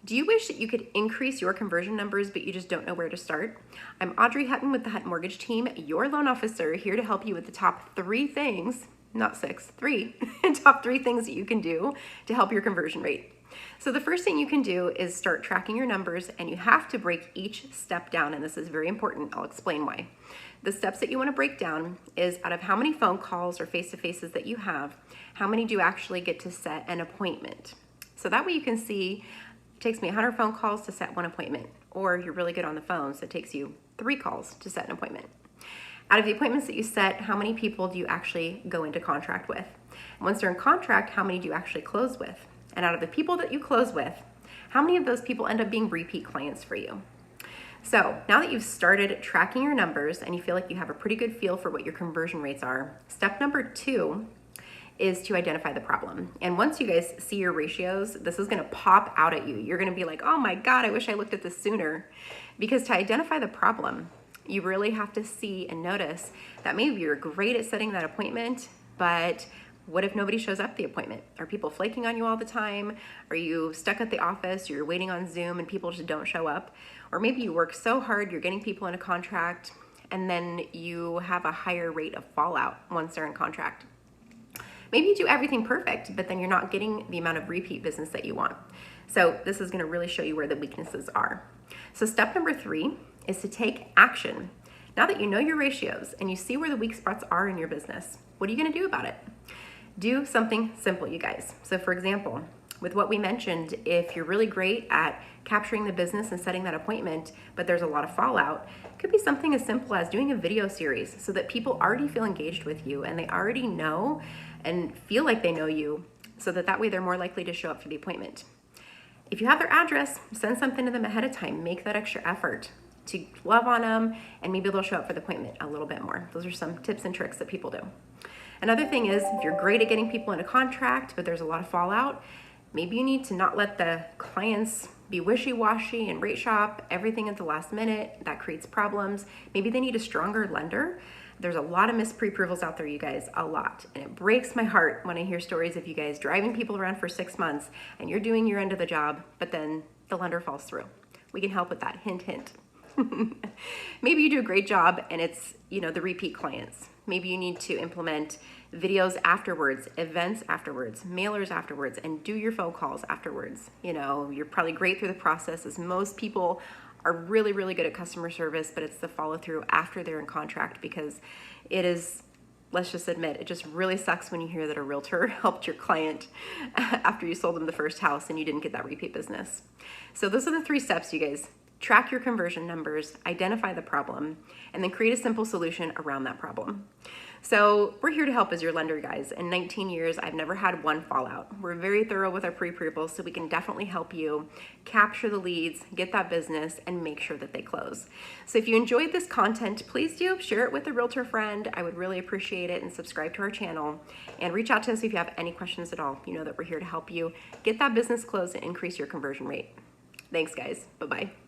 Do you wish that you could increase your conversion numbers, but you just don't know where to start? I'm Audrey Hutton with the Hutton Mortgage Team, your loan officer, here to help you with the top 3 things, not 6, 3, top 3 things that you can do to help your conversion rate. So the first thing you can do is start tracking your numbers, and you have to break each step down, and this is very important. I'll explain why. The steps that you want to break down is out of how many phone calls or face-to-faces that you have, how many do you actually get to set an appointment? So that way you can see, it takes me 100 phone calls to set one appointment, or you're really good on the phone, so it takes you 3 calls to set an appointment. Out of the appointments that you set, how many people do you actually go into contract with? And once they're in contract, how many do you actually close with? And out of the people that you close with, how many of those people end up being repeat clients for you? So now that you've started tracking your numbers and you feel like you have a pretty good feel for what your conversion rates are, step number 2 is to identify the problem. And once you guys see your ratios, this is gonna pop out at you. You're gonna be like, oh my God, I wish I looked at this sooner. Because to identify the problem, you really have to see and notice that maybe you're great at setting that appointment, but what if nobody shows up at the appointment? Are people flaking on you all the time? Are you stuck at the office, you're waiting on Zoom and people just don't show up? Or maybe you work so hard, you're getting people in a contract, and then you have a higher rate of fallout once they're in contract. Maybe you do everything perfect, but then you're not getting the amount of repeat business that you want. So this is gonna really show you where the weaknesses are. So step number 3 is to take action. Now that you know your ratios and you see where the weak spots are in your business, what are you gonna do about it? Do something simple, you guys. So for example, with what we mentioned, if you're really great at capturing the business and setting that appointment, but there's a lot of fallout, it could be something as simple as doing a video series so that people already feel engaged with you and they already know and feel like they know you, so that way they're more likely to show up for the appointment. If you have their address, send something to them ahead of time. Make that extra effort to love on them, and maybe they'll show up for the appointment a little bit more. Those are some tips and tricks that people do. Another thing is, if you're great at getting people into contract, but there's a lot of fallout, maybe you need to not let the clients be wishy-washy and rate shop everything at the last minute. That creates problems. Maybe they need a stronger lender. There's a lot of missed pre-approvals out there, you guys, a lot. And it breaks my heart when I hear stories of you guys driving people around for 6 months and you're doing your end of the job, but then the lender falls through. We can help with that, hint, hint. Maybe you do a great job and it's, the repeat clients. Maybe you need to implement videos afterwards, events afterwards, mailers afterwards, and do your phone calls afterwards. You're probably great through the process, as most people are really, really good at customer service, but it's the follow through after they're in contract, because it is, let's just admit, it just really sucks when you hear that a realtor helped your client after you sold them the first house and you didn't get that repeat business. So those are the 3 steps, you guys. Track your conversion numbers, identify the problem, and then create a simple solution around that problem. So we're here to help as your lender, guys. In 19 years, I've never had one fallout. We're very thorough with our pre-approvals, so we can definitely help you capture the leads, get that business, and make sure that they close. So if you enjoyed this content, please do share it with a realtor friend. I would really appreciate it, and subscribe to our channel. And reach out to us if you have any questions at all. You know that we're here to help you get that business closed and increase your conversion rate. Thanks, guys. Bye-bye.